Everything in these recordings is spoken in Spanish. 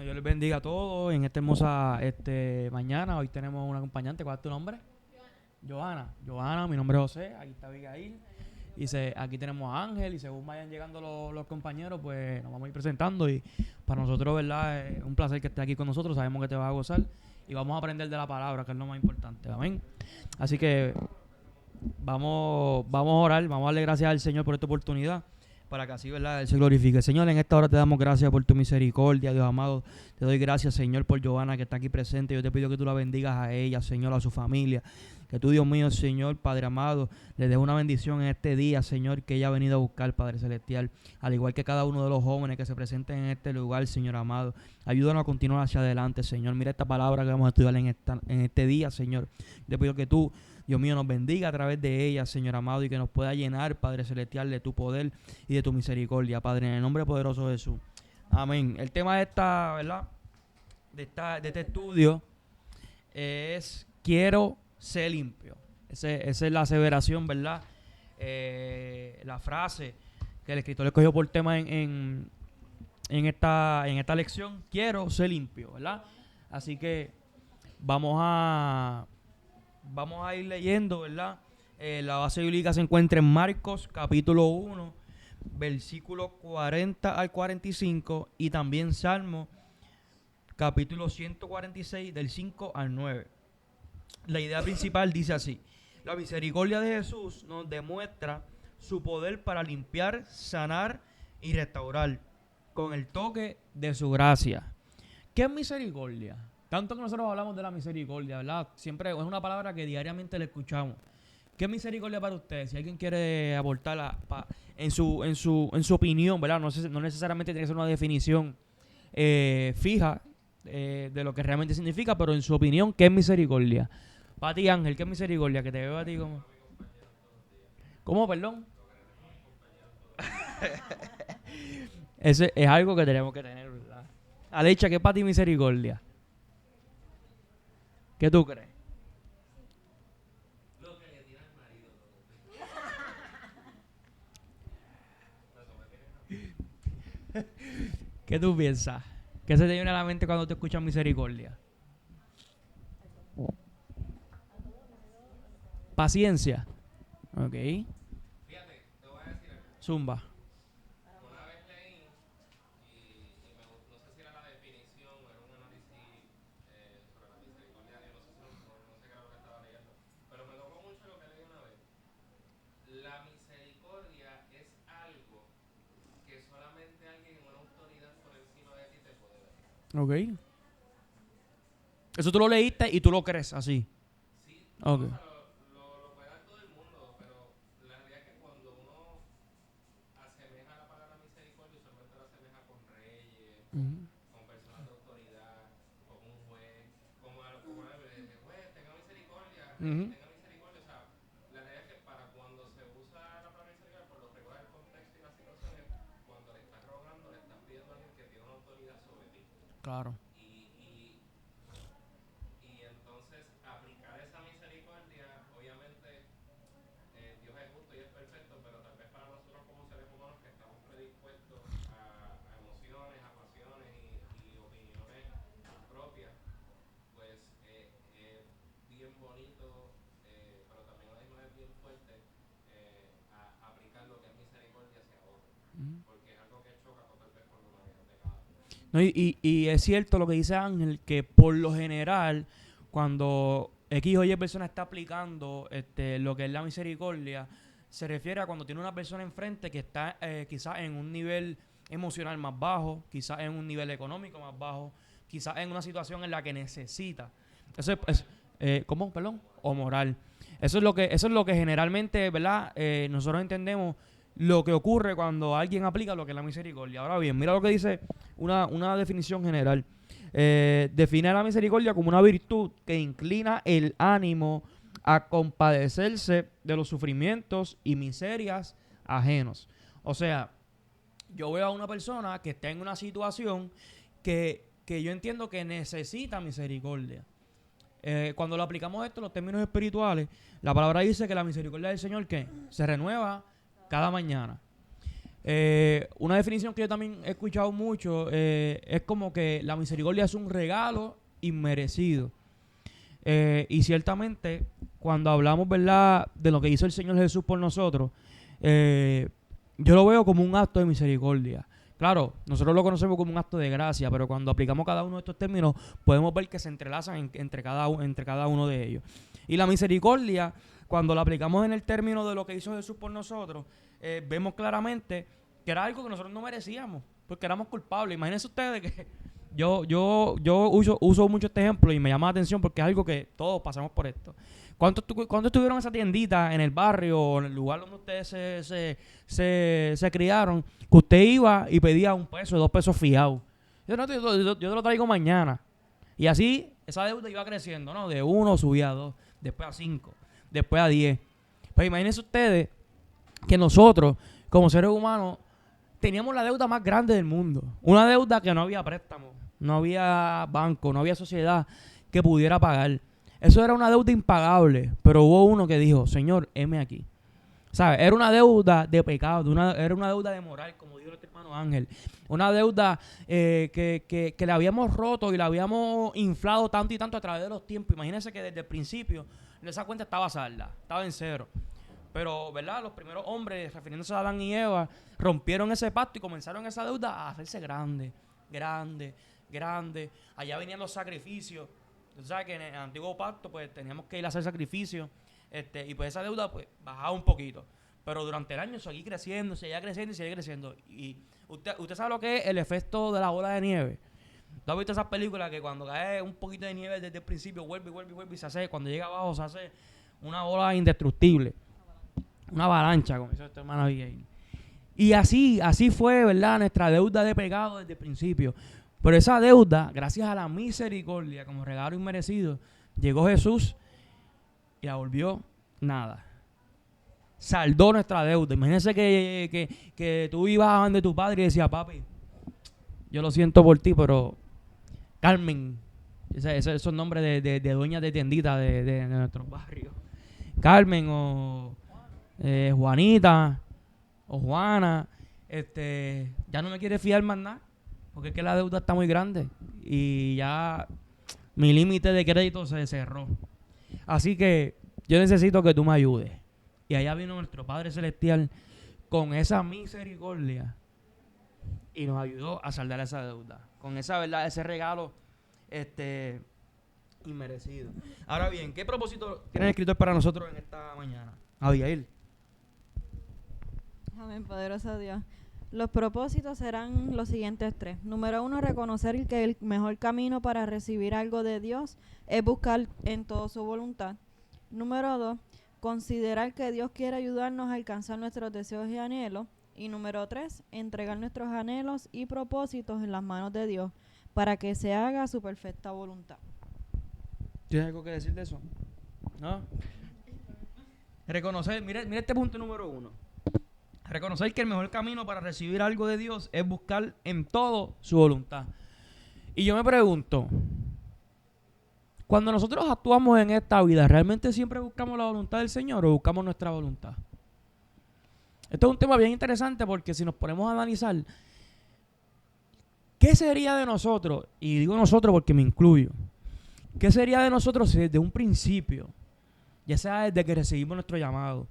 Bueno, Dios les bendiga a todos en esta hermosa mañana. Hoy tenemos un acompañante. ¿Cuál es tu nombre? Johanna. Johanna, mi nombre es José. Aquí está Abigail. Aquí tenemos a Ángel. Y según vayan llegando los compañeros, pues nos vamos a ir presentando. Y para nosotros, ¿verdad? Es un placer que estés aquí con nosotros. Sabemos que te vas a gozar. Y vamos a aprender de la palabra, que es lo más importante. Amén. Así que vamos a orar. Vamos a darle gracias al Señor por esta oportunidad, para que así, ¿verdad?, Él se glorifique. Señor, en esta hora te damos gracias por tu misericordia, Dios amado. Te doy gracias, Señor, por Giovanna, que está aquí presente. Yo te pido que tú la bendigas a ella, Señor, a su familia. Que tú, Dios mío, Señor, Padre amado, le des una bendición en este día, Señor, que ella ha venido a buscar, Padre celestial. Al igual que cada uno de los jóvenes que se presenten en este lugar, Señor amado. Ayúdanos a continuar hacia adelante, Señor. Mira esta palabra que vamos a estudiar en este día, Señor. Te pido que tú, Dios mío, nos bendiga a través de ella, Señor amado, y que nos pueda llenar, Padre celestial, de tu poder y de tu misericordia, Padre, en el nombre poderoso de Jesús. Amén. El tema de esta, ¿verdad?, de este estudio es quiero ser limpio. Esa es la aseveración, ¿verdad? La frase que el escritor escogió por tema en esta lección. Quiero ser limpio, ¿verdad? Así que vamos a ir leyendo, ¿verdad? La base bíblica se encuentra en Marcos capítulo 1, versículo 40 al 45, y también Salmo capítulo 146 del 5 al 9. La idea principal dice así: la misericordia de Jesús nos demuestra su poder para limpiar, sanar y restaurar con el toque de su gracia. ¿Qué es misericordia? Tanto que nosotros hablamos de la misericordia, ¿verdad? Siempre es una palabra que diariamente le escuchamos. ¿Qué es misericordia para ustedes? Si alguien quiere aportarla en su opinión, ¿verdad? No necesariamente tiene que ser una definición fija de lo que realmente significa, pero en su opinión, ¿qué es misericordia? Para ti, Ángel, ¿qué es misericordia? Que te veo a ti como... ¿Cómo, perdón? Ese es algo que tenemos que tener, ¿verdad? Alecha, ¿qué es para ti misericordia? ¿Qué tú crees? ¿Qué tú piensas? ¿Qué se te viene a la mente cuando te escuchas misericordia? Paciencia. Ok. Zumba. Ok. Eso tú lo leíste y tú lo crees así. Ok. Ujú. Ujú. Claro. Ujú. No, y es cierto lo que dice Ángel, que por lo general, cuando X o Y persona está aplicando lo que es la misericordia, se refiere a cuando tiene una persona enfrente que está quizás en un nivel emocional más bajo, quizás en un nivel económico más bajo, quizás en una situación en la que necesita. ¿Cómo? Perdón. O moral. Eso es lo que generalmente, ¿verdad? Nosotros entendemos lo que ocurre cuando alguien aplica lo que es la misericordia. Ahora bien, mira lo que dice una definición general. Define la misericordia como una virtud que inclina el ánimo a compadecerse de los sufrimientos y miserias ajenos. O sea, yo veo a una persona que está en una situación que yo entiendo que necesita misericordia. Cuando lo aplicamos esto en los términos espirituales, la palabra dice que la misericordia del Señor, ¿qué? Se renueva cada mañana. Una definición que yo también he escuchado mucho es como que la misericordia es un regalo inmerecido. Y ciertamente, cuando hablamos, ¿verdad?, de lo que hizo el Señor Jesús por nosotros, yo lo veo como un acto de misericordia. Claro, nosotros lo conocemos como un acto de gracia, pero cuando aplicamos cada uno de estos términos, podemos ver que se entrelazan entre cada uno de ellos. Y la misericordia, cuando la aplicamos en el término de lo que hizo Jesús por nosotros, vemos claramente que era algo que nosotros no merecíamos, porque éramos culpables. Imagínense ustedes que yo uso mucho este ejemplo y me llama la atención porque es algo que todos pasamos por esto. ¿Cuántos estuvieron en esa tiendita en el barrio o en el lugar donde ustedes se criaron, que usted iba y pedía $1, $2 fiados? Yo te lo traigo mañana. Y así esa deuda iba creciendo, ¿no? De 1 subía a 2, después a 5, después a 10. Pues imagínense ustedes que nosotros, como seres humanos, teníamos la deuda más grande del mundo. Una deuda que no había préstamo, no había banco, no había sociedad que pudiera pagar. Eso era una deuda impagable, pero hubo uno que dijo, Señor, heme aquí. ¿Sabes? Era una deuda de pecado, era una deuda de moral, como dijo nuestro hermano Ángel. Una deuda que la habíamos roto y la habíamos inflado tanto y tanto a través de los tiempos. Imagínense que desde el principio esa cuenta estaba salda, estaba en cero. Pero, ¿verdad? Los primeros hombres, refiriéndose a Adán y Eva, rompieron ese pacto y comenzaron esa deuda a hacerse grande, grande, grande. Allá venían los sacrificios. Tú sabes que en el antiguo pacto, pues, teníamos que ir a hacer sacrificios. Y pues esa deuda, pues, bajaba un poquito. Pero durante el año seguía creciendo, seguía creciendo y seguía creciendo. Y usted sabe lo que es el efecto de la bola de nieve. ¿Tú has visto esas películas que cuando cae un poquito de nieve desde el principio, vuelve y se hace, cuando llega abajo se hace una bola indestructible? Una avalancha, como hizo esta hermana Abigail. Y así fue, ¿verdad?, nuestra deuda de pecado desde el principio. Pero esa deuda, gracias a la misericordia, como regalo inmerecido, llegó Jesús y la volvió nada. Saldó nuestra deuda. Imagínense que tú ibas donde tu padre y decías, papi, yo lo siento por ti, pero Carmen, esos nombres de dueñas de tienditas de nuestros barrios. Carmen o Juanita o Juana, ya no me quiere fiar más nada, porque es que la deuda está muy grande y ya mi límite de crédito se cerró. Así que yo necesito que tú me ayudes. Y allá vino nuestro Padre Celestial con esa misericordia y nos ayudó a saldar esa deuda, con esa verdad, ese regalo inmerecido. Ahora bien, ¿qué propósito tiene el escritor para nosotros en esta mañana? Abigail. Amén, poderoso Dios. Los propósitos serán los siguientes 3. Número 1, reconocer que el mejor camino para recibir algo de Dios es buscar en todo su voluntad. Número 2, considerar que Dios quiere ayudarnos a alcanzar nuestros deseos y anhelos. Y número 3, entregar nuestros anhelos y propósitos en las manos de Dios para que se haga su perfecta voluntad. ¿Tienes algo que decir de eso? ¿No? Reconocer, mira este punto número 1. Reconocer que el mejor camino para recibir algo de Dios es buscar en todo su voluntad. Y yo me pregunto, cuando nosotros actuamos en esta vida, ¿realmente siempre buscamos la voluntad del Señor o buscamos nuestra voluntad? Esto es un tema bien interesante porque si nos ponemos a analizar, ¿qué sería de nosotros? Y digo nosotros porque me incluyo. ¿Qué sería de nosotros si desde un principio, ya sea desde que recibimos nuestro llamado,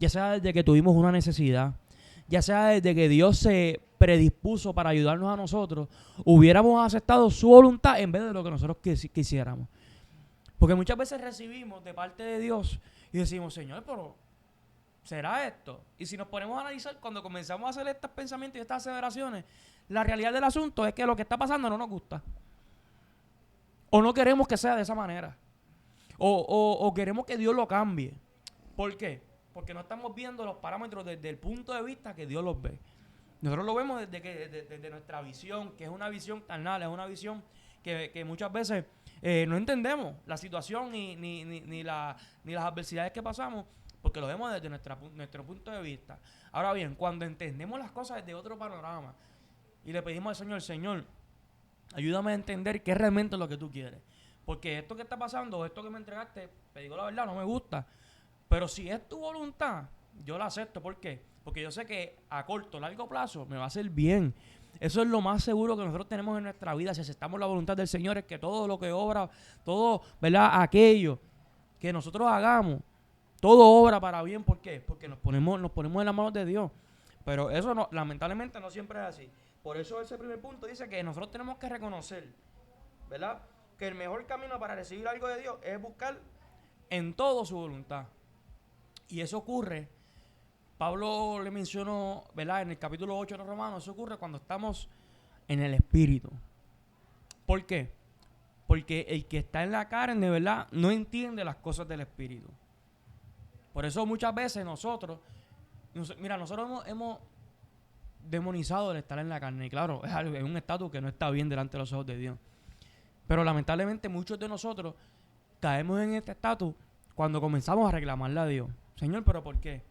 ya sea desde que tuvimos una necesidad, ya sea desde que Dios se predispuso para ayudarnos a nosotros, hubiéramos aceptado su voluntad en vez de lo que nosotros quisiéramos? Porque muchas veces recibimos de parte de Dios y decimos, Señor, pero ¿será esto? Y si nos ponemos a analizar, cuando comenzamos a hacer estos pensamientos y estas aseveraciones, la realidad del asunto es que lo que está pasando no nos gusta. O no queremos que sea de esa manera. O queremos que Dios lo cambie. ¿Por qué? Porque no estamos viendo los parámetros desde el punto de vista que Dios los ve. Nosotros lo vemos desde nuestra visión, que es una visión carnal, es una visión que muchas veces no entendemos la situación ni las adversidades que pasamos, porque lo vemos desde nuestro punto de vista. Ahora bien, cuando entendemos las cosas desde otro panorama y le pedimos al Señor, ayúdame a entender qué es realmente lo que tú quieres. Porque esto que está pasando, esto que me entregaste, te digo la verdad, no me gusta. Pero si es tu voluntad, yo la acepto. ¿Por qué? Porque yo sé que a corto, largo plazo me va a hacer bien. Eso es lo más seguro que nosotros tenemos en nuestra vida. Si aceptamos la voluntad del Señor, es que todo lo que obra, todo, ¿verdad? Aquello que nosotros hagamos, todo obra para bien. ¿Por qué? Porque nos ponemos en las manos de Dios. Pero eso no, lamentablemente no siempre es así. Por eso ese primer punto dice que nosotros tenemos que reconocer, ¿verdad?, que el mejor camino para recibir algo de Dios es buscar en todo su voluntad. Y eso ocurre, Pablo le mencionó, ¿verdad?, en el capítulo 8 de los Romanos, eso ocurre cuando estamos en el Espíritu. ¿Por qué? Porque el que está en la carne, ¿verdad?, no entiende las cosas del Espíritu. Por eso muchas veces nosotros hemos demonizado el estar en la carne. Y claro, es un estatus que no está bien delante de los ojos de Dios. Pero lamentablemente muchos de nosotros caemos en este estatus cuando comenzamos a reclamarle a Dios. Señor, ¿pero por qué?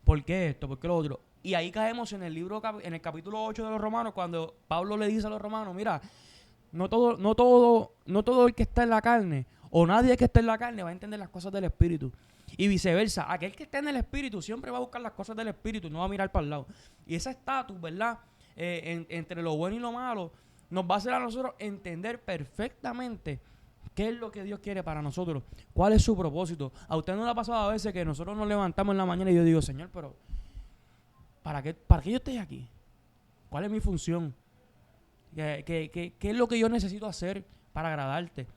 ¿Por qué esto? ¿Por qué lo otro? Y ahí caemos en el capítulo 8 de los Romanos, cuando Pablo le dice a los romanos, mira, no todo el que está en la carne, o nadie que está en la carne va a entender las cosas del Espíritu. Y viceversa, aquel que está en el Espíritu siempre va a buscar las cosas del Espíritu, no va a mirar para el lado. Y ese estatus, ¿verdad?, entre lo bueno y lo malo, nos va a hacer a nosotros entender perfectamente qué es lo que Dios quiere para nosotros, cuál es su propósito. A usted no le ha pasado a veces que nosotros nos levantamos en la mañana y yo digo, Señor, pero ¿para qué yo estoy aquí? ¿Cuál es mi función? ¿Qué es lo que yo necesito hacer para agradarte?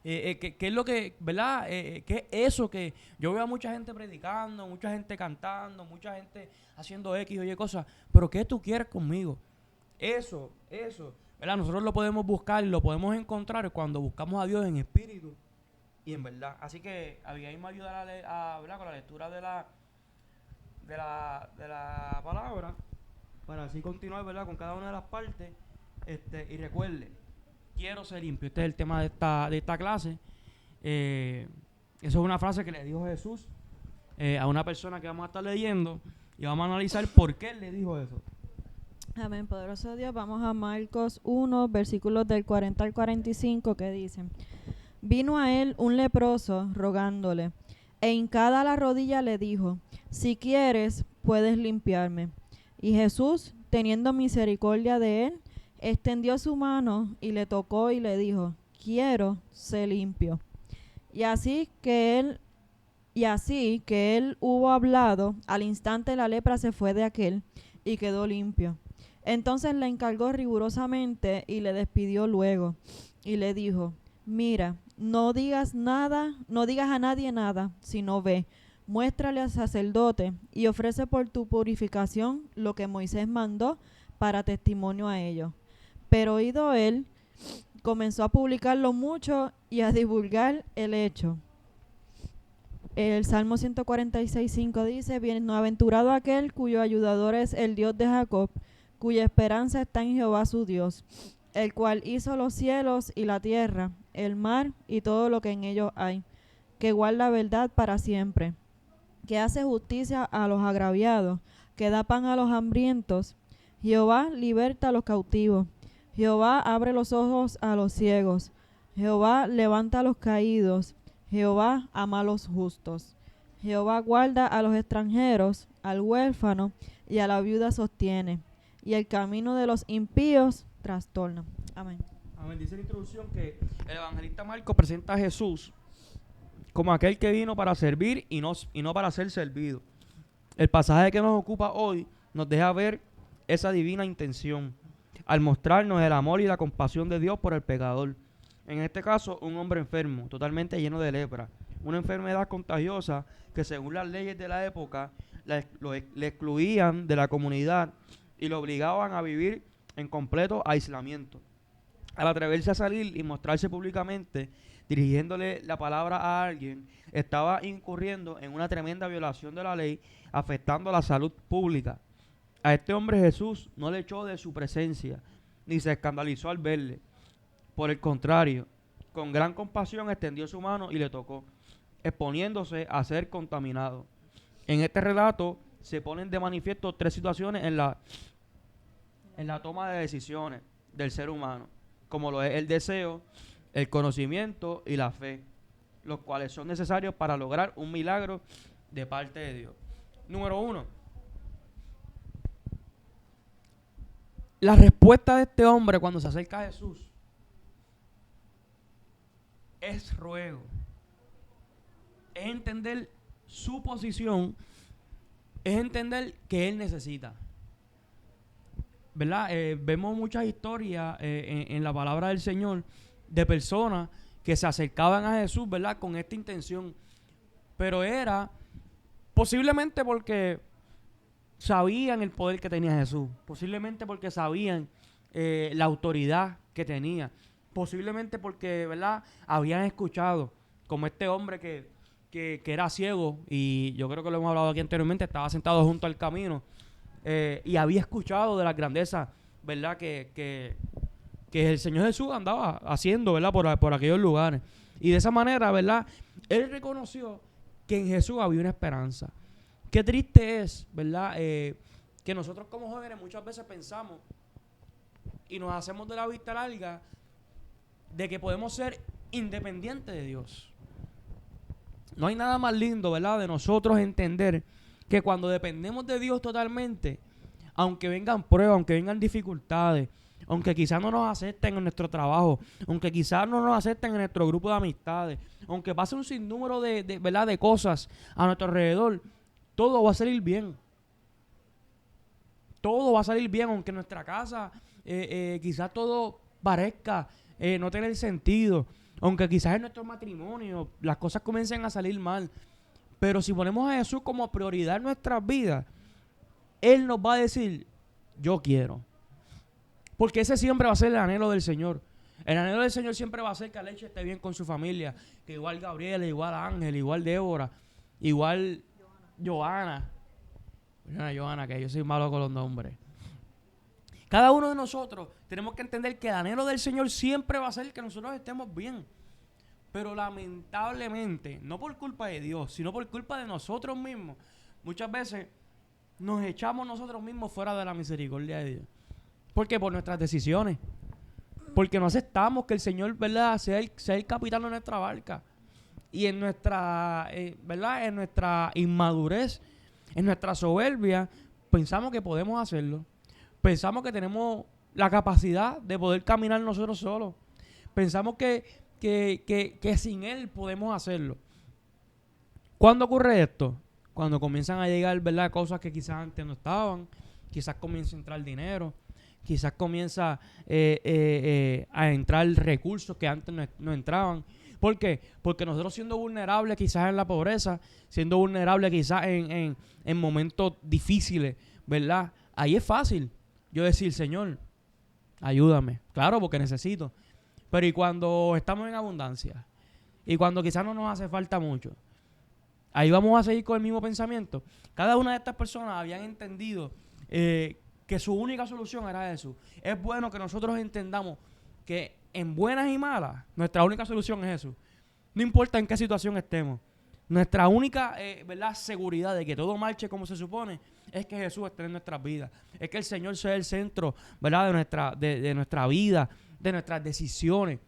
¿Qué es lo que, ¿verdad? ¿Qué es eso que yo veo a mucha gente predicando, mucha gente cantando, mucha gente haciendo X o Y cosas, pero ¿qué tú quieres conmigo? Eso, ¿verdad? Nosotros lo podemos buscar y lo podemos encontrar cuando buscamos a Dios en espíritu y en verdad. Así que Abigail me ayuda ¿verdad?, con la lectura de la palabra, para así continuar, ¿verdad?, con cada una de las partes. Y recuerde, quiero ser limpio. Este es el tema de esta clase. Eso es una frase que le dijo Jesús a una persona que vamos a estar leyendo, y vamos a analizar por qué él le dijo eso. Amén, poderoso Dios. Vamos a Marcos 1, versículos del 40 al 45, que dicen: Vino a él un leproso rogándole, e hincada la rodilla le dijo: Si quieres, puedes limpiarme. Y Jesús, teniendo misericordia de él, extendió su mano y le tocó y le dijo: Quiero, sé limpio. Y así que él hubo hablado, al instante la lepra se fue de aquél y quedó limpio. Entonces le encargó rigurosamente y le despidió luego. Y le dijo: Mira, no digas a nadie nada, sino ve, muéstrale al sacerdote y ofrece por tu purificación lo que Moisés mandó para testimonio a ellos. Pero oído él, comenzó a publicarlo mucho y a divulgar el hecho. El Salmo 146:5 dice: Bienaventurado aquel cuyo ayudador es el Dios de Jacob, cuya esperanza está en Jehová su Dios, el cual hizo los cielos y la tierra, el mar y todo lo que en ellos hay, que guarda verdad para siempre, que hace justicia a los agraviados, que da pan a los hambrientos. Jehová liberta a los cautivos. Jehová abre los ojos a los ciegos. Jehová levanta a los caídos. Jehová ama a los justos. Jehová guarda a los extranjeros, al huérfano y a la viuda sostiene. Y el camino de los impíos trastorna. Amén. Amén. Dice la introducción que el evangelista Marcos presenta a Jesús como aquel que vino para servir y no para ser servido. El pasaje que nos ocupa hoy nos deja ver esa divina intención al mostrarnos el amor y la compasión de Dios por el pecador. En este caso, un hombre enfermo, totalmente lleno de lepra, una enfermedad contagiosa que, según las leyes de la época, le excluían de la comunidad y lo obligaban a vivir en completo aislamiento. Al atreverse a salir y mostrarse públicamente dirigiéndole la palabra a alguien, estaba incurriendo en una tremenda violación de la ley, afectando la salud pública. A este hombre Jesús no le echó de su presencia, ni se escandalizó al verle. Por el contrario, con gran compasión extendió su mano y le tocó, exponiéndose a ser contaminado. En este relato se ponen de manifiesto tres situaciones en la toma de decisiones del ser humano, como lo es el deseo, el conocimiento y la fe, los cuales son necesarios para lograr un milagro de parte de Dios. Número 1, la respuesta de este hombre cuando se acerca a Jesús es ruego. Es entender su posición, es entender que él necesita. ¿Verdad? Vemos muchas historias en la palabra del Señor de personas que se acercaban a Jesús, ¿verdad? Con esta intención. Pero era posiblemente porque sabían el poder que tenía Jesús. Posiblemente porque sabían la autoridad que tenía. Posiblemente porque, ¿verdad? Habían escuchado, como este hombre que era ciego, y yo creo que lo hemos hablado aquí anteriormente, estaba sentado junto al camino, y había escuchado de la grandeza, ¿verdad? Que el Señor Jesús andaba haciendo, ¿verdad? Por aquellos lugares. Y de esa manera, ¿verdad? Él reconoció que en Jesús había una esperanza. Qué triste es, ¿verdad? Que nosotros como jóvenes muchas veces pensamos y nos hacemos de la vista larga de que podemos ser independientes de Dios. No hay nada más lindo, ¿verdad? De nosotros entender que cuando dependemos de Dios totalmente, aunque vengan pruebas, aunque vengan dificultades, aunque quizás no nos acepten en nuestro trabajo, aunque quizás no nos acepten en nuestro grupo de amistades, aunque pase un sinnúmero ¿verdad? De cosas a nuestro alrededor, todo va a salir bien. Todo va a salir bien, aunque en nuestra casa quizás todo parezca no tener sentido, aunque quizás en nuestro matrimonio las cosas comiencen a salir mal. Pero si ponemos a Jesús como prioridad en nuestras vidas, Él nos va a decir, yo quiero. Porque ese siempre va a ser el anhelo del Señor. El anhelo del Señor siempre va a ser que Aleche esté bien con su familia, que igual Gabriela, igual Ángel, igual Débora, igual Johanna. Johanna, que yo soy malo con los nombres. Cada uno de nosotros tenemos que entender que el anhelo del Señor siempre va a ser que nosotros estemos bien. Pero lamentablemente, no por culpa de Dios, sino por culpa de nosotros mismos, muchas veces nos echamos nosotros mismos fuera de la misericordia de Dios. ¿Por qué? Por nuestras decisiones. Porque no aceptamos que el Señor, ¿verdad?, sea el capitán de nuestra barca. Y en nuestra, ¿verdad?, en nuestra inmadurez, en nuestra soberbia, pensamos que podemos hacerlo. Pensamos que tenemos la capacidad de poder caminar nosotros solos. Pensamos que sin Él podemos hacerlo. ¿Cuándo ocurre esto? Cuando comienzan a llegar, ¿verdad?, cosas que quizás antes no estaban. Quizás comienza a entrar dinero. Quizás comienza a entrar recursos que antes no entraban. ¿Por qué? Porque nosotros siendo vulnerables quizás en la pobreza, siendo vulnerables quizás en momentos difíciles, ¿verdad? Ahí es fácil yo decir, Señor, ayúdame. Claro, porque necesito. Pero ¿y cuando estamos en abundancia? Y cuando quizás no nos hace falta mucho. Ahí vamos a seguir con el mismo pensamiento. Cada una de estas personas habían entendido que su única solución era Jesús. Es bueno que nosotros entendamos que en buenas y malas, nuestra única solución es Jesús. No importa en qué situación estemos. Nuestra única ¿verdad?, seguridad de que todo marche como se supone es que Jesús esté en nuestras vidas. Es que el Señor sea el centro, ¿verdad?, de nuestra vida, de nuestras decisiones.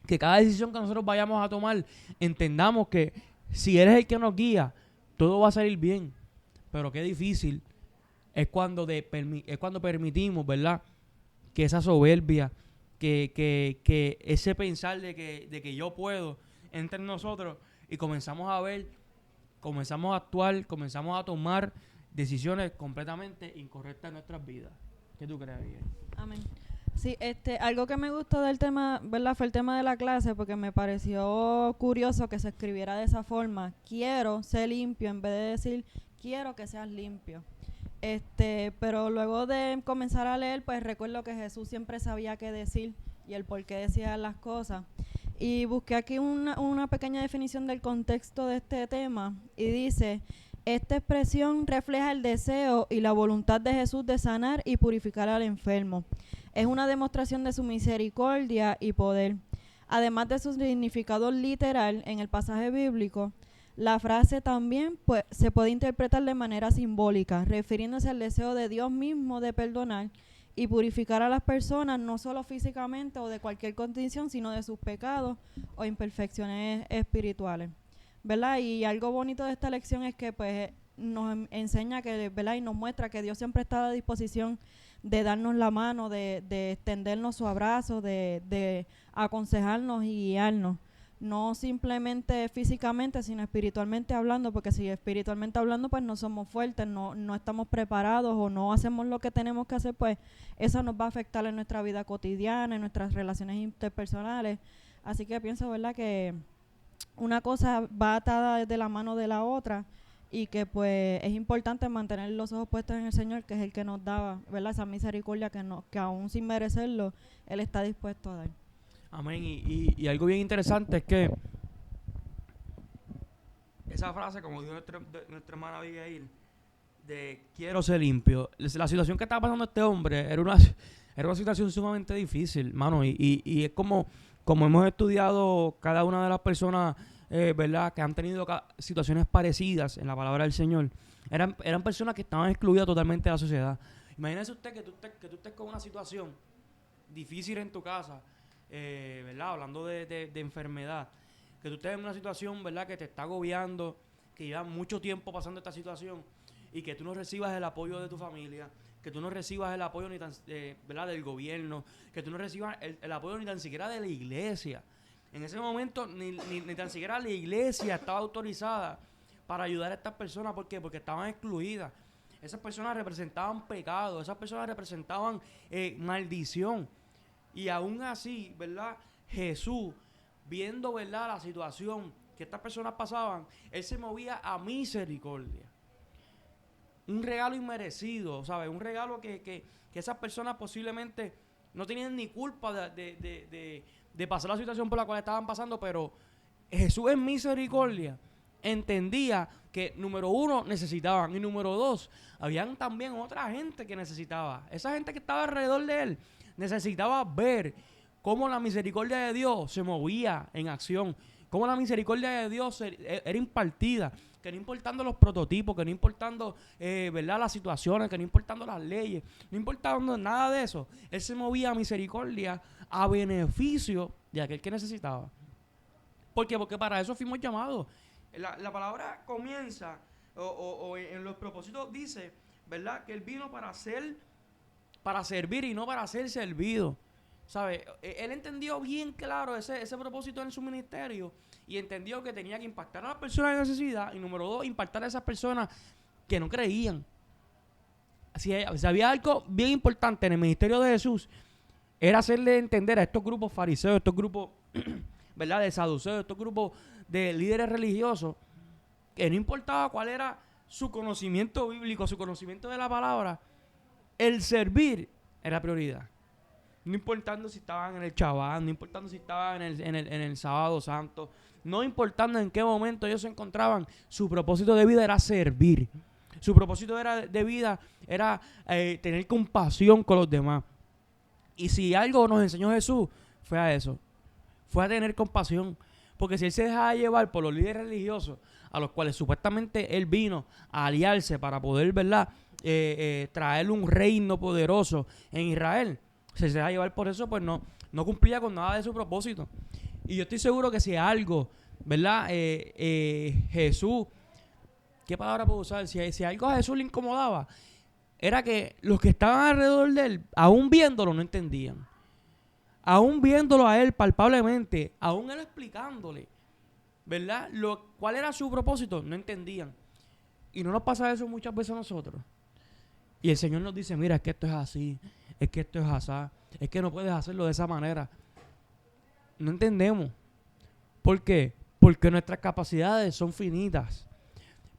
Que cada decisión que nosotros vayamos a tomar, entendamos que si Él es el que nos guía, todo va a salir bien. Pero qué difícil es cuando permitimos, ¿verdad?, que esa soberbia, que ese pensar de que yo puedo entre en nosotros y comenzamos a ver, comenzamos a actuar, comenzamos a tomar decisiones completamente incorrectas en nuestras vidas. ¿Qué tú crees, Miguel? Amén. Sí, algo que me gustó del tema, ¿verdad?, fue el tema de la clase, porque me pareció curioso que se escribiera de esa forma. Quiero ser limpio, en vez de decir, quiero que seas limpio. Pero luego de comenzar a leer, pues recuerdo que Jesús siempre sabía qué decir y el por qué decía las cosas. Y busqué aquí una pequeña definición del contexto de este tema y dice: esta expresión refleja el deseo y la voluntad de Jesús de sanar y purificar al enfermo. Es una demostración de su misericordia y poder. Además de su significado literal en el pasaje bíblico, la frase también se puede interpretar de manera simbólica, refiriéndose al deseo de Dios mismo de perdonar y purificar a las personas, no solo físicamente o de cualquier condición, sino de sus pecados o imperfecciones espirituales, ¿verdad? Y algo bonito de esta lección es que pues nos enseña que, ¿verdad?, y nos muestra que Dios siempre está a disposición de darnos la mano, de extendernos su abrazo, de aconsejarnos y guiarnos. No simplemente físicamente, sino espiritualmente hablando, porque si espiritualmente hablando pues no somos fuertes, no estamos preparados o no hacemos lo que tenemos que hacer, pues eso nos va a afectar en nuestra vida cotidiana, en nuestras relaciones interpersonales. Así que pienso, ¿verdad?, que una cosa va atada de la mano de la otra y que pues es importante mantener los ojos puestos en el Señor, que es el que nos da, ¿verdad?, esa misericordia que aún sin merecerlo, Él está dispuesto a dar. Amén. Y algo bien interesante es que esa frase, como dijo nuestra hermana Abigail, de quiero ser limpio. La situación que estaba pasando este hombre era una situación sumamente difícil, mano. Y es como hemos estudiado cada una de las personas, ¿verdad?, que han tenido situaciones parecidas en la palabra del Señor. Eran personas que estaban excluidas totalmente de la sociedad. Imagínese usted que tú estés con una situación difícil en tu casa, ¿verdad? Hablando de enfermedad, que tú estés en una situación, ¿verdad?, que te está agobiando, que lleva mucho tiempo pasando esta situación y que tú no recibas el apoyo de tu familia, que tú no recibas el apoyo ¿verdad?, del gobierno, que tú no recibas el apoyo ni tan siquiera de la iglesia. En ese momento ni tan siquiera la iglesia estaba autorizada para ayudar a estas personas. ¿Por qué? Porque estaban excluidas. Esas personas representaban pecado, esas personas representaban maldición. Y aún así, ¿verdad?, Jesús, viendo, ¿verdad?, la situación que estas personas pasaban, Él se movía a misericordia. Un regalo inmerecido, ¿sabes? Un regalo que esas personas posiblemente no tenían ni culpa de pasar la situación por la cual estaban pasando, pero Jesús en misericordia entendía que, número uno, necesitaban, y número dos, habían también otra gente que necesitaba. Esa gente que estaba alrededor de Él necesitaba ver cómo la misericordia de Dios se movía en acción, cómo la misericordia de Dios era impartida, que no importando los prototipos, que no importando, ¿verdad?, las situaciones, que no importando las leyes, no importando nada de eso, Él se movía a misericordia a beneficio de aquel que necesitaba. ¿Por qué? Porque para eso fuimos llamados. La palabra comienza, o en los propósitos dice, ¿verdad?, que Él vino para servir y no para ser servido. ¿Sabe? Él entendió bien claro ese propósito en su ministerio y entendió que tenía que impactar a las personas de necesidad y, número dos, impactar a esas personas que no creían. Si había algo bien importante en el ministerio de Jesús, era hacerle entender a estos grupos fariseos, estos grupos, ¿verdad?, de saduceos, estos grupos de líderes religiosos, que no importaba cuál era su conocimiento bíblico, su conocimiento de la palabra, el servir era prioridad. No importando si estaban en el Shabbat, no importando si estaban en el sábado santo, no importando en qué momento ellos se encontraban, su propósito de vida era servir. Su propósito de vida era tener compasión con los demás. Y si algo nos enseñó Jesús, fue a eso. Fue a tener compasión. Porque si Él se dejaba llevar por los líderes religiosos, a los cuales supuestamente Él vino a aliarse para poder, ¿verdad?, traerle un reino poderoso en Israel, si se deja llevar por eso, pues no cumplía con nada de su propósito. Y yo estoy seguro que si algo, ¿verdad?, Jesús, ¿qué palabra puedo usar? Si algo a Jesús le incomodaba, era que los que estaban alrededor de Él, aún viéndolo, no entendían. Aún viéndolo a Él palpablemente, aún Él explicándole, ¿verdad?, cuál era su propósito, no entendían. Y no nos pasa eso muchas veces a nosotros. Y el Señor nos dice, mira, es que esto es así, es que esto es asá, es que no puedes hacerlo de esa manera. No entendemos. ¿Por qué? Porque nuestras capacidades son finitas.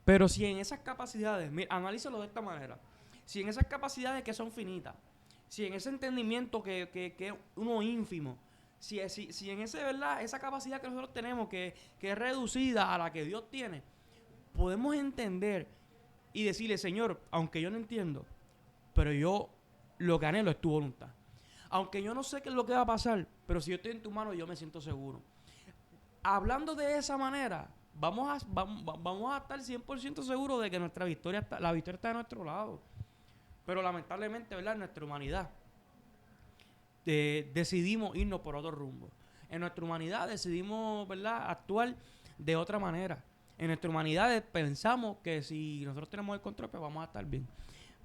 Pero si en esas capacidades, mira, analízalo de esta manera. Si en esas capacidades que son finitas, si en ese entendimiento que es uno ínfimo, si en ese, ¿verdad?, esa capacidad que nosotros tenemos que es reducida a la que Dios tiene, podemos entender y decirle, Señor, aunque yo no entiendo, pero yo lo que anhelo es tu voluntad. Aunque yo no sé qué es lo que va a pasar, pero si yo estoy en tu mano, yo me siento seguro. Hablando de esa manera, vamos a estar 100% seguros de que la victoria está de nuestro lado. Pero lamentablemente, ¿verdad?, en nuestra humanidad decidimos irnos por otro rumbo. En nuestra humanidad decidimos, ¿verdad?, actuar de otra manera. En nuestra humanidad pensamos que si nosotros tenemos el control, pues vamos a estar bien.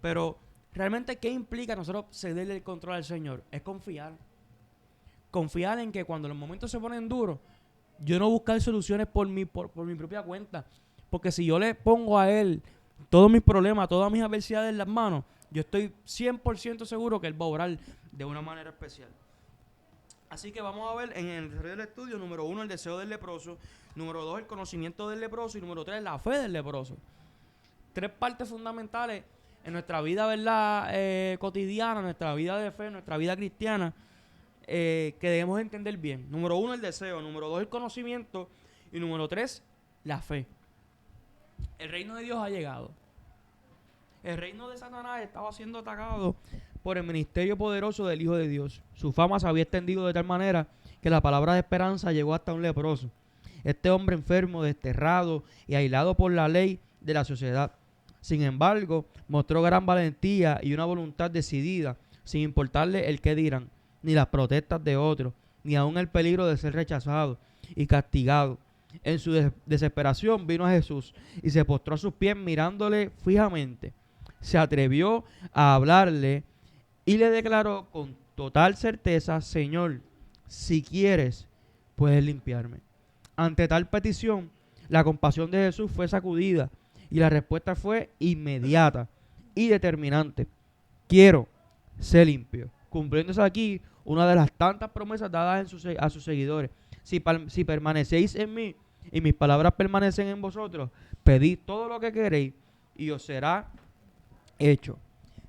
Pero realmente, ¿qué implica nosotros cederle el control al Señor? Es confiar. Confiar en que cuando los momentos se ponen duros, yo no buscar soluciones por mi propia cuenta. Porque si yo le pongo a Él todos mis problemas, todas mis adversidades en las manos, yo estoy 100% seguro que Él va a obrar de una manera especial. Así que vamos a ver en el desarrollo del estudio, número 1, el deseo del leproso, número 2, el conocimiento del leproso y número 3, la fe del leproso. 3 partes fundamentales en nuestra vida, ¿verdad? Cotidiana, nuestra vida de fe, nuestra vida cristiana, que debemos entender bien. Número 1, el deseo, número 2, el conocimiento y número 3, la fe. El reino de Dios ha llegado. El reino de Satanás estaba siendo atacado por el ministerio poderoso del Hijo de Dios. Su fama se había extendido de tal manera que la palabra de esperanza llegó hasta un leproso. Este hombre enfermo, desterrado y aislado por la ley de la sociedad. Sin embargo, mostró gran valentía y una voluntad decidida, sin importarle el qué dirán, ni las protestas de otros, ni aun el peligro de ser rechazado y castigado. En su desesperación vino a Jesús y se postró a sus pies mirándole fijamente. Se atrevió a hablarle y le declaró con total certeza: Señor, si quieres, puedes limpiarme. Ante tal petición, la compasión de Jesús fue sacudida y la respuesta fue inmediata y determinante: quiero ser limpio. Cumpliéndose aquí una de las tantas promesas dadas a sus seguidores. Si permanecéis en mí y mis palabras permanecen en vosotros, pedid todo lo que queréis y os será hecho.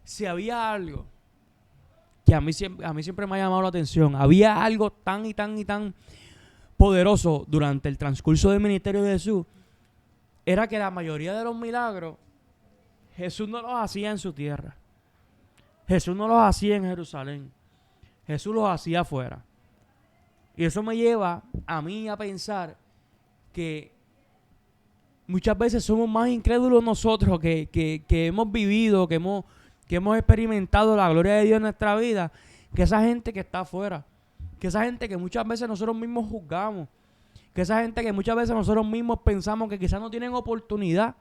Si había algo que a mí siempre me ha llamado la atención, había algo tan y tan poderoso durante el transcurso del ministerio de Jesús, era que la mayoría de los milagros Jesús no los hacía en su tierra. Jesús no los hacía en Jerusalén. Jesús los hacía afuera. Y eso me lleva a mí a pensar que muchas veces somos más incrédulos nosotros que hemos vivido, que hemos experimentado la gloria de Dios en nuestra vida, que esa gente que está afuera, que esa gente que muchas veces nosotros mismos juzgamos, que esa gente que muchas veces nosotros mismos pensamos que quizás no tienen oportunidad.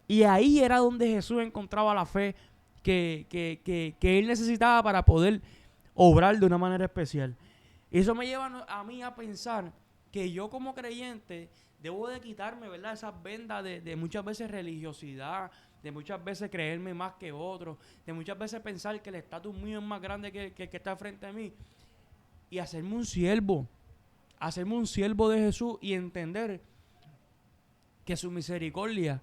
Y ahí era donde Jesús encontraba la fe que Él necesitaba para poder obrar de una manera especial. Y eso me lleva a mí a pensar que yo como creyente debo de quitarme, ¿verdad?, esas vendas de muchas veces religiosidad, de muchas veces creerme más que otros, de muchas veces pensar que el estatus mío es más grande que el que está frente a mí, y hacerme un siervo de Jesús y entender que su misericordia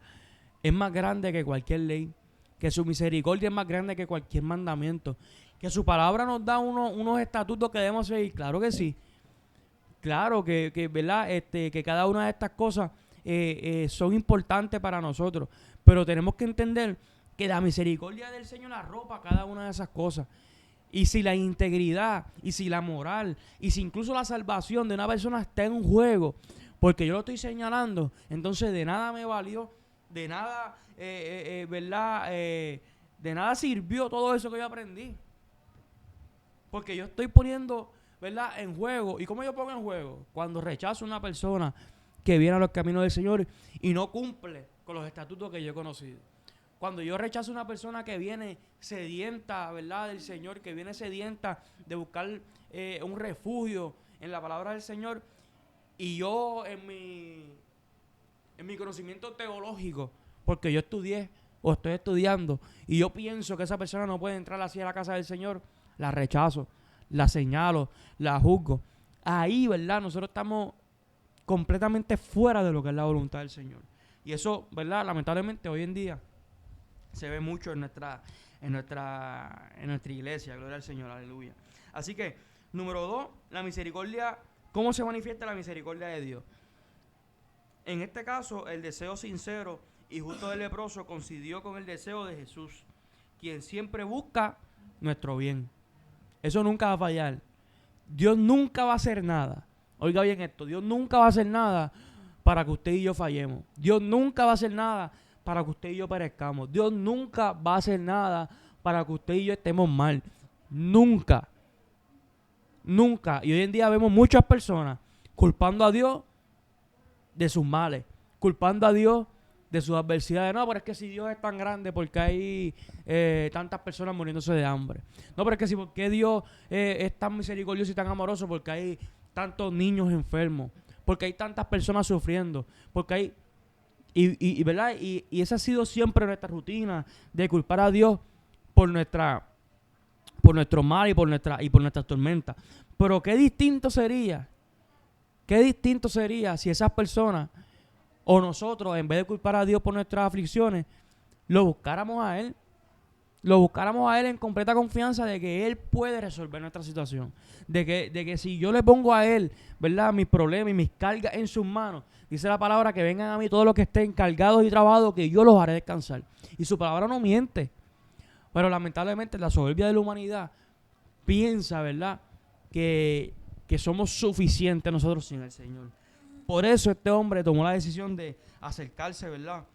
es más grande que cualquier ley, que su misericordia es más grande que cualquier mandamiento, que su palabra nos da unos estatutos que debemos seguir. Claro que sí. Claro que ¿verdad? Que cada una de estas cosas son importantes para nosotros, pero tenemos que entender que la misericordia del Señor arropa cada una de esas cosas. Y si la integridad, y si la moral, y si incluso la salvación de una persona está en juego, porque yo lo estoy señalando, entonces de nada me valió, de nada, ¿verdad? De nada sirvió todo eso que yo aprendí. Porque yo estoy poniendo, ¿verdad?, en juego. ¿Y cómo yo pongo en juego? Cuando rechazo a una persona que viene a los caminos del Señor y no cumple con los estatutos que yo he conocido. Cuando yo rechazo a una persona que viene sedienta, ¿verdad?, del Señor, que viene sedienta de buscar un refugio en la palabra del Señor, y yo en mi conocimiento teológico, porque yo estudié o estoy estudiando, y yo pienso que esa persona no puede entrar así a la casa del Señor, la rechazo, la señalo, la juzgo. Ahí, ¿verdad?, nosotros estamos completamente fuera de lo que es la voluntad del Señor. Y eso, ¿verdad?, lamentablemente hoy en día se ve mucho en nuestra iglesia. Gloria al Señor, aleluya. Así que, número 2, la misericordia. ¿Cómo se manifiesta la misericordia de Dios? En este caso, el deseo sincero y justo del leproso coincidió con el deseo de Jesús, quien siempre busca nuestro bien. Eso nunca va a fallar. Dios nunca va a hacer nada. Oiga bien esto, Dios nunca va a hacer nada para que usted y yo fallemos. Dios nunca va a hacer nada para que usted y yo perezcamos. Dios nunca va a hacer nada para que usted y yo estemos mal. Nunca. Nunca. Y hoy en día vemos muchas personas culpando a Dios de sus males, culpando a Dios de sus adversidades. No, pero es que si Dios es tan grande, porque hay tantas personas muriéndose de hambre. No, pero es que si, porque Dios es tan misericordioso y tan amoroso, porque hay tantos niños enfermos, porque hay tantas personas sufriendo, porque hay... ¿verdad? Y esa ha sido siempre nuestra rutina, de culpar a Dios por nuestro mal y por nuestras tormentas. Pero qué distinto sería si esas personas o nosotros, en vez de culpar a Dios por nuestras aflicciones, lo buscáramos a Él. Lo buscáramos a Él en completa confianza de que Él puede resolver nuestra situación. De que si yo le pongo a Él, ¿verdad?, mis problemas y mis cargas en sus manos, dice la palabra que vengan a mí todos los que estén cargados y trabados, que yo los haré descansar. Y su palabra no miente. Pero lamentablemente la soberbia de la humanidad piensa, ¿verdad?, que somos suficientes nosotros sin el Señor. Por eso este hombre tomó la decisión de acercarse, ¿verdad?,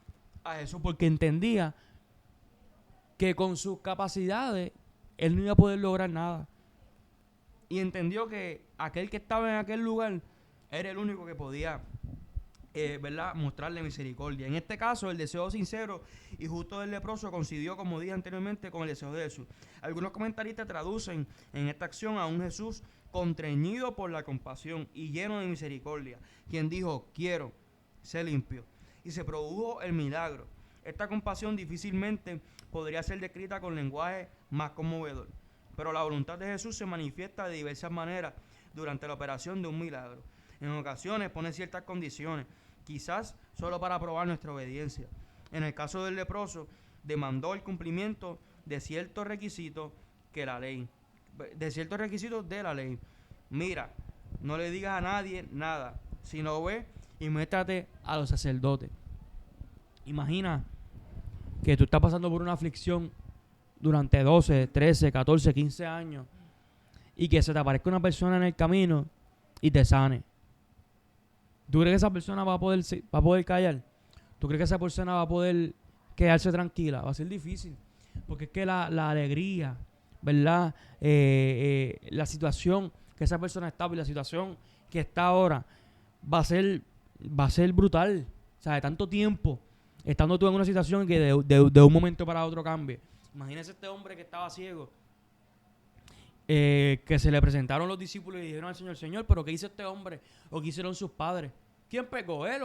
a Jesús, porque entendía que con sus capacidades él no iba a poder lograr nada. Y entendió que aquel que estaba en aquel lugar era el único que podía, ¿verdad?, mostrarle misericordia. En este caso, el deseo sincero y justo del leproso coincidió, como dije anteriormente, con el deseo de Jesús. Algunos comentaristas traducen en esta acción a un Jesús constreñido por la compasión y lleno de misericordia, quien dijo: quiero ser limpio. Y se produjo el milagro. Esta compasión difícilmente podría ser descrita con lenguaje más conmovedor, pero la voluntad de Jesús se manifiesta de diversas maneras durante la operación de un milagro. En ocasiones pone ciertas condiciones, quizás solo para probar nuestra obediencia. En el caso del leproso, demandó el cumplimiento de ciertos requisitos de la ley. Mira, no le digas a nadie nada, sino ve y muéstrate a los sacerdotes. Imagina que tú estás pasando por una aflicción durante 12, 13, 14, 15 años y que se te aparezca una persona en el camino y te sane. ¿Tú crees que esa persona va a poder callar? ¿Tú crees que esa persona va a poder quedarse tranquila? Va a ser difícil, porque es que la alegría, ¿verdad?, la situación que esa persona está y la situación que está ahora va a ser brutal. O sea, de tanto tiempo estando tú en una situación que de un momento para otro cambie. Imagínese este hombre que estaba ciego, que se le presentaron los discípulos y dijeron al Señor: Señor, ¿pero qué hizo este hombre? ¿O qué hicieron sus padres? ¿Quién pecó? ¿Él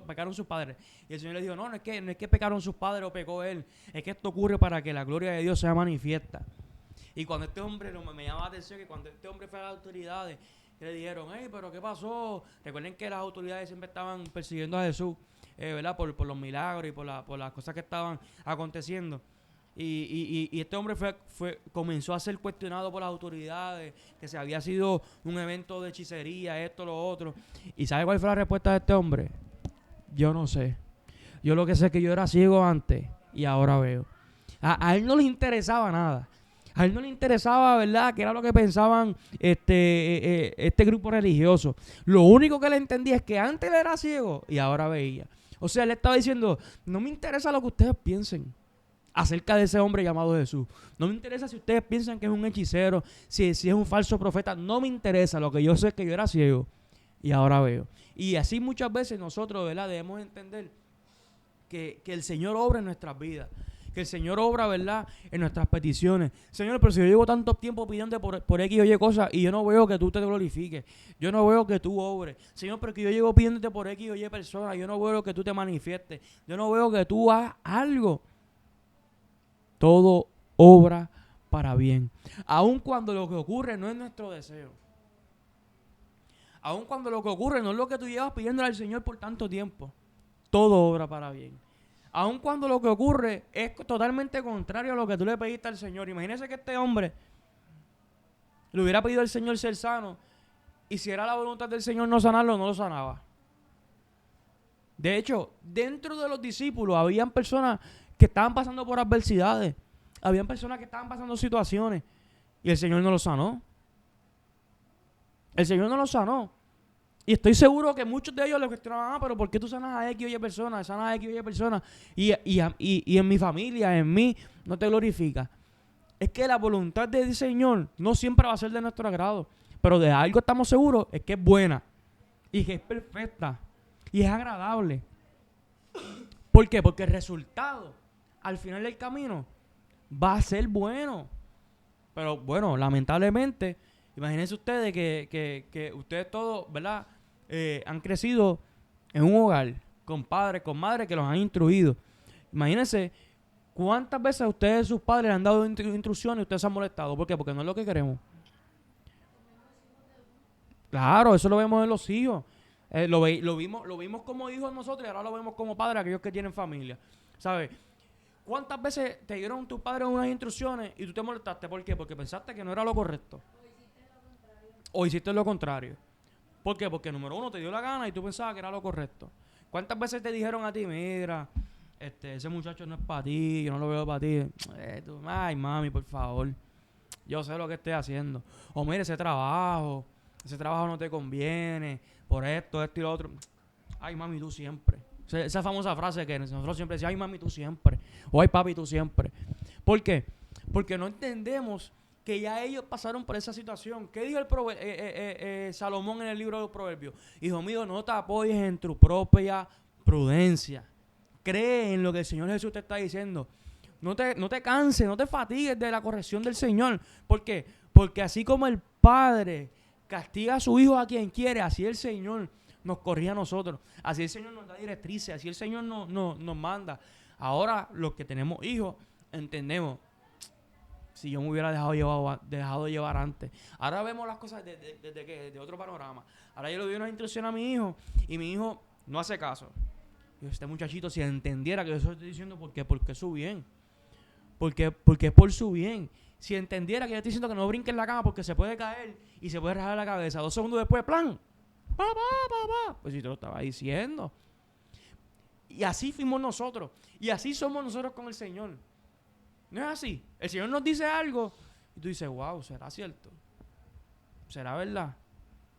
pecaron sus padres? Y el Señor le dijo: no es que pecaron sus padres o pecó él, es que esto ocurre para que la gloria de Dios sea manifiesta. Y cuando este hombre, me llama la atención que cuando este hombre fue a las autoridades, le dijeron: hey, ¿pero qué pasó? Recuerden que las autoridades siempre estaban persiguiendo a Jesús, ¿verdad?, por los milagros y por las cosas que estaban aconteciendo. Y este hombre comenzó a ser cuestionado por las autoridades, que se había sido un evento de hechicería, esto, lo otro. ¿Y sabe cuál fue la respuesta de este hombre? Yo no sé. Yo lo que sé es que yo era ciego antes y ahora veo. A él no le interesaba nada. A él no le interesaba, ¿verdad?, que era lo que pensaban este grupo religioso. Lo único que le entendía es que antes él era ciego y ahora veía. O sea, él estaba diciendo: no me interesa lo que ustedes piensen acerca de ese hombre llamado Jesús. No me interesa si ustedes piensan que es un hechicero, si es un falso profeta. No me interesa. Lo que yo sé es que yo era ciego y ahora veo. Y así muchas veces nosotros, ¿verdad?, debemos entender que el Señor obra en nuestras vidas. Que el Señor obra, ¿verdad?, en nuestras peticiones. Señor, pero si yo llevo tanto tiempo pidiendo por X o Y cosas y yo no veo que tú te glorifiques, yo no veo que tú obres. Señor, pero que yo llevo pidiéndote por X o Y personas, yo no veo que tú te manifiestes, yo no veo que tú hagas algo. Todo obra para bien. Aun cuando lo que ocurre no es nuestro deseo. Aun cuando lo que ocurre no es lo que tú llevas pidiéndole al Señor por tanto tiempo. Todo obra para bien. Aun cuando lo que ocurre es totalmente contrario a lo que tú le pediste al Señor. Imagínese que este hombre le hubiera pedido al Señor ser sano, y si era la voluntad del Señor no sanarlo, no lo sanaba. De hecho, dentro de los discípulos habían personas que estaban pasando por adversidades. Habían personas que estaban pasando situaciones y el Señor no los sanó. El Señor no los sanó. Y estoy seguro que muchos de ellos le cuestionaban: pero ¿por qué tú sanas a X o Y personas? Sanas a X o Y personas y en mi familia, en mí, no te glorifica. Es que la voluntad del Señor no siempre va a ser de nuestro agrado, pero de algo estamos seguros: es que es buena y que es perfecta y es agradable. ¿Por qué? Porque el resultado al final del camino va a ser bueno. Pero bueno, lamentablemente, imagínense ustedes que ustedes todos, ¿verdad? Han crecido en un hogar con padres, con madres que los han instruido. Imagínense cuántas veces a ustedes, sus padres, le han dado instrucciones y ustedes se han molestado. ¿Por qué? Porque no es lo que queremos. Claro, eso lo vemos en los hijos. Lo vimos como hijos nosotros y ahora lo vemos como padres, aquellos que tienen familia. ¿Sabes? ¿Cuántas veces te dieron tus padres unas instrucciones y tú te molestaste? ¿Por qué? Porque pensaste que no era lo correcto. O hiciste lo contrario. ¿Por qué? Porque número uno te dio la gana y tú pensabas que era lo correcto. ¿Cuántas veces te dijeron a ti, mira, ese muchacho no es para ti, yo no lo veo para ti? Ay, mami, por favor. Yo sé lo que estoy haciendo. O mira, ese trabajo no te conviene, por esto y lo otro. Ay, mami, tú siempre. Esa famosa frase que nosotros siempre decíamos, ay, mami, tú siempre. O ay, papi, tú siempre. ¿Por qué? Porque no entendemos que ya ellos pasaron por esa situación. ¿Qué dijo Salomón en el libro de los Proverbios? Hijo mío, no te apoyes en tu propia prudencia. Cree en lo que el Señor Jesús te está diciendo. No te canses, no te fatigues de la corrección del Señor. ¿Por qué? Porque así como el Padre castiga a su Hijo a quien quiere, así el Señor nos corrige a nosotros. Así el Señor nos da directrices, así el Señor nos manda. Ahora, los que tenemos hijos, entendemos. Si yo me hubiera dejado llevar antes. Ahora vemos las cosas desde otro panorama. Ahora yo le doy una instrucción a mi hijo y mi hijo no hace caso. Y este muchachito, si entendiera que yo eso estoy diciendo porque es su bien. Porque es por su bien. Si entendiera que yo estoy diciendo que no brinque en la cama porque se puede caer y se puede rajar la cabeza. 2 segundos después, plan. Pues si te lo estaba diciendo. Y así fuimos nosotros. Y así somos nosotros con el Señor. ¿No es así? El Señor nos dice algo y tú dices, wow, ¿será cierto? ¿Será verdad?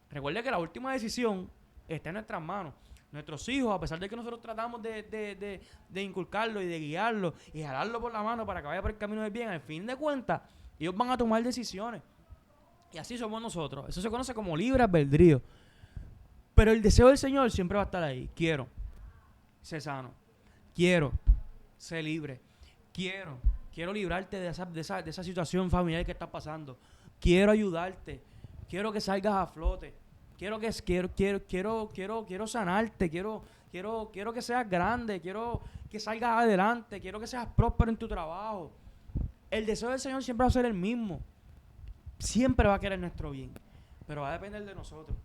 Recuerda que la última decisión está en nuestras manos. Nuestros hijos, a pesar de que nosotros tratamos de inculcarlo y de guiarlo y jalarlo por la mano para que vaya por el camino del bien, al fin de cuentas, ellos van a tomar decisiones. Y así somos nosotros. Eso se conoce como libre albedrío. Pero el deseo del Señor siempre va a estar ahí. Quiero ser sano. Quiero ser libre. Quiero librarte de esa situación familiar que estás pasando. Quiero ayudarte. Quiero que salgas a flote. Quiero sanarte. Quiero que seas grande. Quiero que salgas adelante. Quiero que seas próspero en tu trabajo. El deseo del Señor siempre va a ser el mismo. Siempre va a querer nuestro bien. Pero va a depender de nosotros.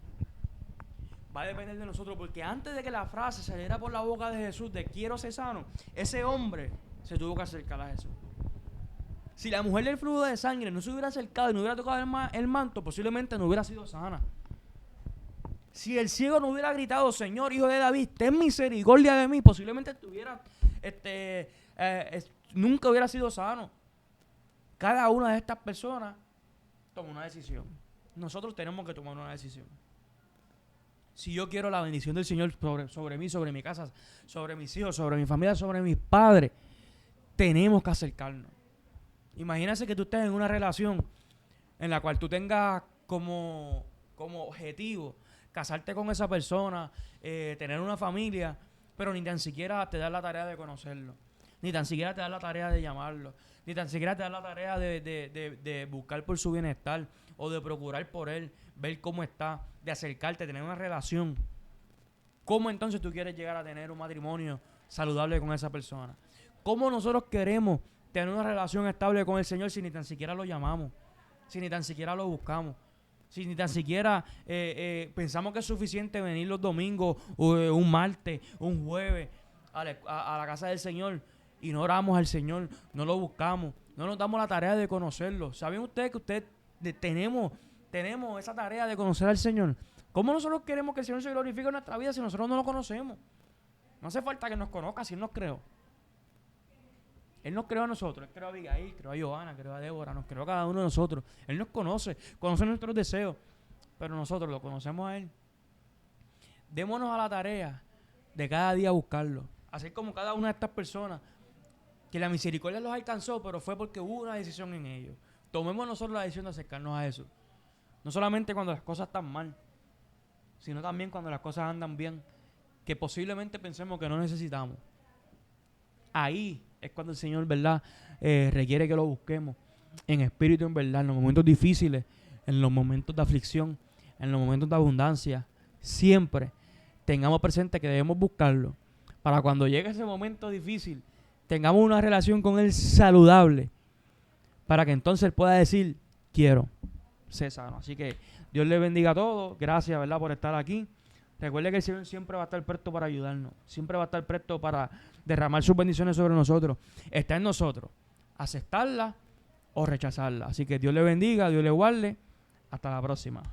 Va a depender de nosotros. Porque antes de que la frase saliera por la boca de Jesús de quiero ser sano, ese hombre se tuvo que acercar a Jesús. Si la mujer del flujo de sangre no se hubiera acercado y no hubiera tocado el manto, posiblemente no hubiera sido sana. Si el ciego no hubiera gritado, Señor, hijo de David, ten misericordia de mí, posiblemente nunca hubiera sido sano. Cada una de estas personas toma una decisión. Nosotros tenemos que tomar una decisión. Si yo quiero la bendición del Señor sobre mí, sobre mi casa, sobre mis hijos, sobre mi familia, sobre mis padres, tenemos que acercarnos. Imagínate que tú estés en una relación en la cual tú tengas como objetivo casarte con esa persona, tener una familia, pero ni tan siquiera te das la tarea de conocerlo, ni tan siquiera te das la tarea de llamarlo, ni tan siquiera te das la tarea de buscar por su bienestar o de procurar por él, ver cómo está, de acercarte, tener una relación. ¿Cómo entonces tú quieres llegar a tener un matrimonio saludable con esa persona? ¿Cómo nosotros queremos tener una relación estable con el Señor si ni tan siquiera lo llamamos, si ni tan siquiera lo buscamos, si ni tan siquiera pensamos que es suficiente venir los domingos, un martes, un jueves a la casa del Señor y no oramos al Señor, no lo buscamos, no nos damos la tarea de conocerlo? ¿Saben ustedes que tenemos esa tarea de conocer al Señor? ¿Cómo nosotros queremos que el Señor se glorifique en nuestra vida si nosotros no lo conocemos? No hace falta que nos conozca si Él nos creó. Él nos creó a nosotros, Él creó a Abigail, creó a Johanna, creó a Débora, nos creó a cada uno de nosotros. Él nos conoce nuestros deseos, pero nosotros lo conocemos a Él. Démonos a la tarea de cada día buscarlo. Así como cada una de estas personas, que la misericordia los alcanzó, pero fue porque hubo una decisión en ellos. Tomemos nosotros la decisión de acercarnos a Jesús. No solamente cuando las cosas están mal, sino también cuando las cosas andan bien, que posiblemente pensemos que no necesitamos. ahí es cuando el Señor, ¿verdad? Requiere que lo busquemos en espíritu, en verdad, en los momentos difíciles, en los momentos de aflicción, en los momentos de abundancia. Siempre tengamos presente que debemos buscarlo para cuando llegue ese momento difícil, tengamos una relación con Él saludable, para que entonces Él pueda decir, quiero ser sano. Así que Dios le bendiga a todos. Gracias, ¿verdad?, por estar aquí. Recuerde que el Señor siempre va a estar presto para ayudarnos. Siempre va a estar presto para derramar sus bendiciones sobre nosotros. Está en nosotros aceptarla o rechazarla. Así que Dios le bendiga, Dios le guarde. Hasta la próxima.